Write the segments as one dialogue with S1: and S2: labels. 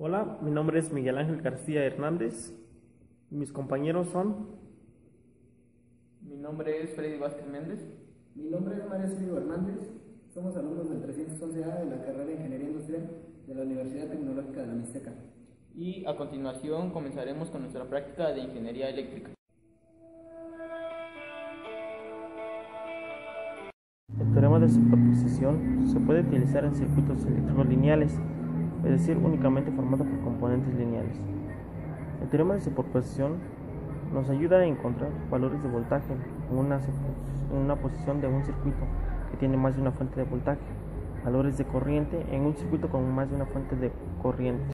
S1: Hola, mi nombre es Miguel Ángel García Hernández. Mis compañeros son.
S2: Mi nombre es Freddy Vázquez Méndez.
S3: Mi nombre es Mario Silvio Hernández. Somos alumnos del 311A de la carrera de Ingeniería Industrial de la Universidad Tecnológica de la Mixteca.
S2: Y a continuación comenzaremos con nuestra práctica de ingeniería eléctrica.
S1: El teorema de superposición se puede utilizar en circuitos eléctricos lineales, es decir, únicamente formado por componentes lineales. El teorema de superposición nos ayuda a encontrar valores de voltaje en una posición de un circuito que tiene más de una fuente de voltaje, valores de corriente en un circuito con más de una fuente de corriente.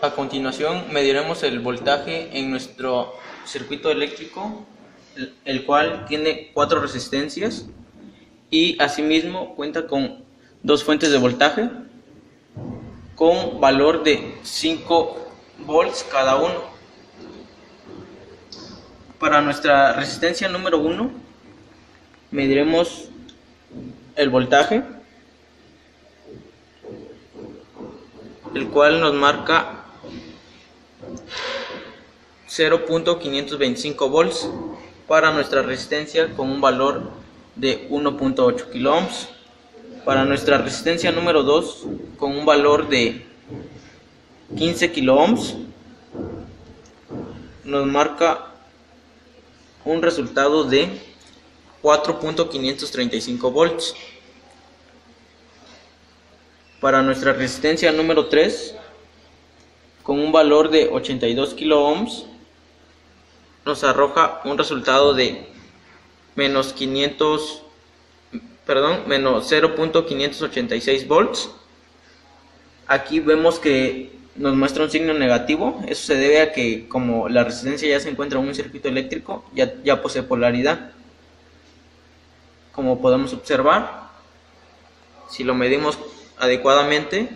S2: A continuación mediremos el voltaje en nuestro circuito eléctrico, el cual tiene 4 resistencias y asimismo cuenta con 2 fuentes de voltaje con valor de 5 volts cada uno. Para nuestra resistencia número 1 mediremos el voltaje, el cual nos marca 0.525 volts para nuestra resistencia con un valor de 1.8 kilo ohms. Para nuestra resistencia número 2 con un valor de 15 kilo ohms nos marca un resultado de 4.535 volts. Para nuestra resistencia número 3 con un valor de 82 kilo ohms nos arroja un resultado de menos 0.586 volts. Aquí vemos que nos muestra un signo negativo. Eso se debe a que como la resistencia ya se encuentra en un circuito eléctrico, ya posee polaridad. Como podemos observar, si lo medimos adecuadamente,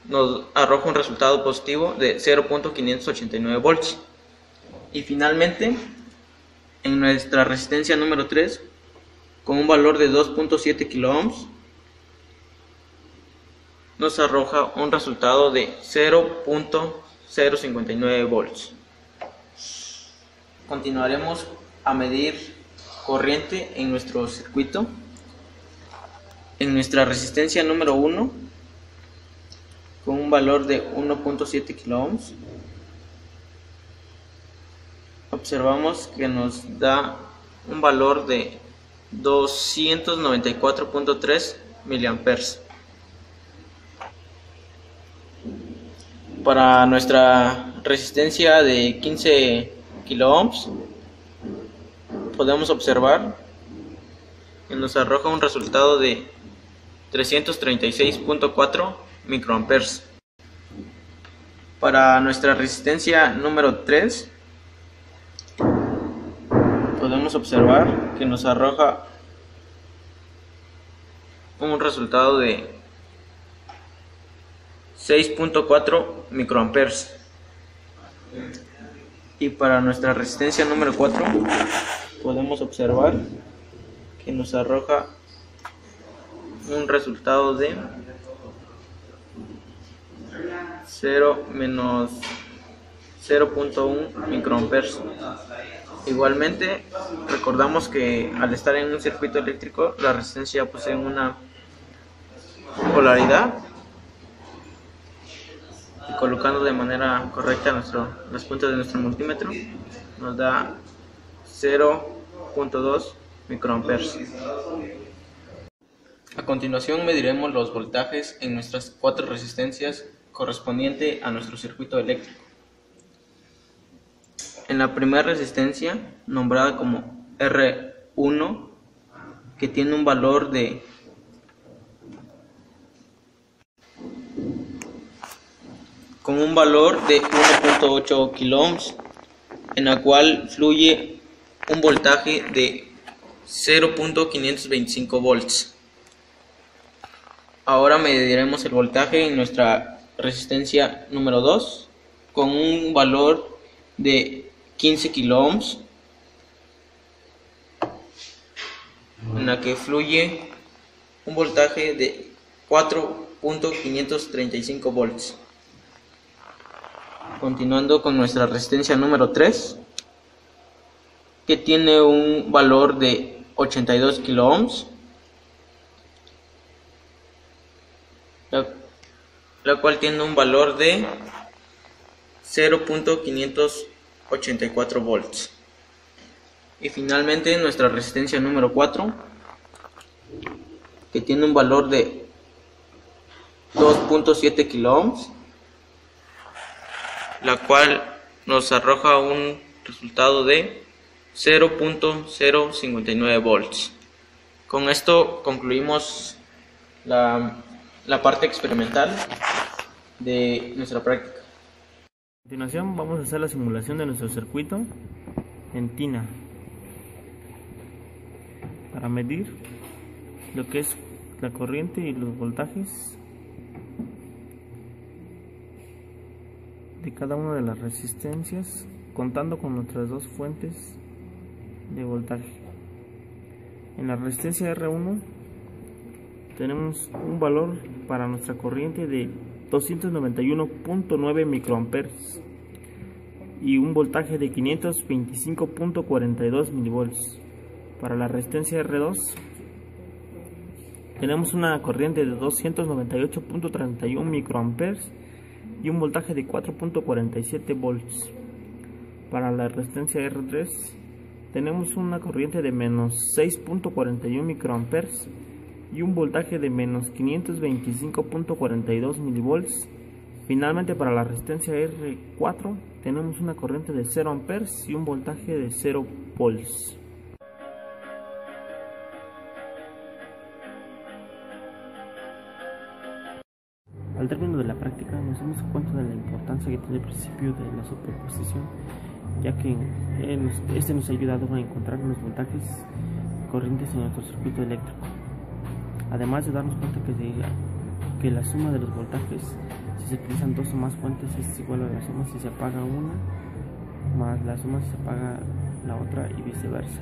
S2: nos arroja un resultado positivo de 0.589 volts. Y finalmente, en nuestra resistencia número 3, con un valor de 2.7 kilo ohms, nos arroja un resultado de 0.059 volts. Continuaremos a medir corriente en nuestro circuito. En nuestra resistencia número 1, con un valor de 1.7 kilo ohms, observamos que nos da un valor de 294.3 miliamperes. Para nuestra resistencia de 15 kilo ohms podemos observar que nos arroja un resultado de 336.4 microamperes. Para nuestra resistencia número 3 podemos observar que nos arroja un resultado de 6.4 microamperes. Y para nuestra resistencia número 4 podemos observar que nos arroja un resultado de 0.1 microamperes. Igualmente, recordamos que al estar en un circuito eléctrico, la resistencia posee una polaridad. Y colocando de manera correcta las puntas de nuestro multímetro, nos da 0.2 microamperes. A continuación mediremos los voltajes en nuestras 4 resistencias correspondiente a nuestro circuito eléctrico. En la primera resistencia, nombrada como R1, que tiene un valor de 1.8 kilo ohms, en la cual fluye un voltaje de 0.525 volts. Ahora mediremos el voltaje en nuestra resistencia número 2 con un valor de 15 kilo ohms, en la que fluye un voltaje de 4.535 volts. Continuando con nuestra resistencia número 3, que tiene un valor de 82 kilo ohms, la cual tiene un valor de 0.584 volts. Y finalmente nuestra resistencia número 4, que tiene un valor de 2.7 kilo ohms, la cual nos arroja un resultado de 0.059 volts. Con esto concluimos la parte experimental de nuestra práctica.
S1: A continuación vamos a hacer la simulación de nuestro circuito en tina para medir lo que es la corriente y los voltajes de cada una de las resistencias, contando con nuestras dos fuentes de voltaje. En la resistencia R1 tenemos un valor para nuestra corriente de 291.9 microamperes y un voltaje de 525.42 milivolts. Para la resistencia R2 tenemos una corriente de 298.31 microamperes y un voltaje de 4.47 volts. Para la resistencia R3 tenemos una corriente de menos 6.41 microamperes y un voltaje de menos 525.42 milivolts. Finalmente, para la resistencia R4 tenemos una corriente de 0 amperes y un voltaje de 0 volts. Al término de la práctica nos damos cuenta de la importancia que tiene el principio de la superposición, ya que este nos ha ayudado a encontrar los voltajes y corrientes en nuestro circuito eléctrico. Además de darnos cuenta que la suma de los voltajes, si se utilizan dos o más fuentes, es igual a la suma si se apaga una más la suma si se apaga la otra y viceversa.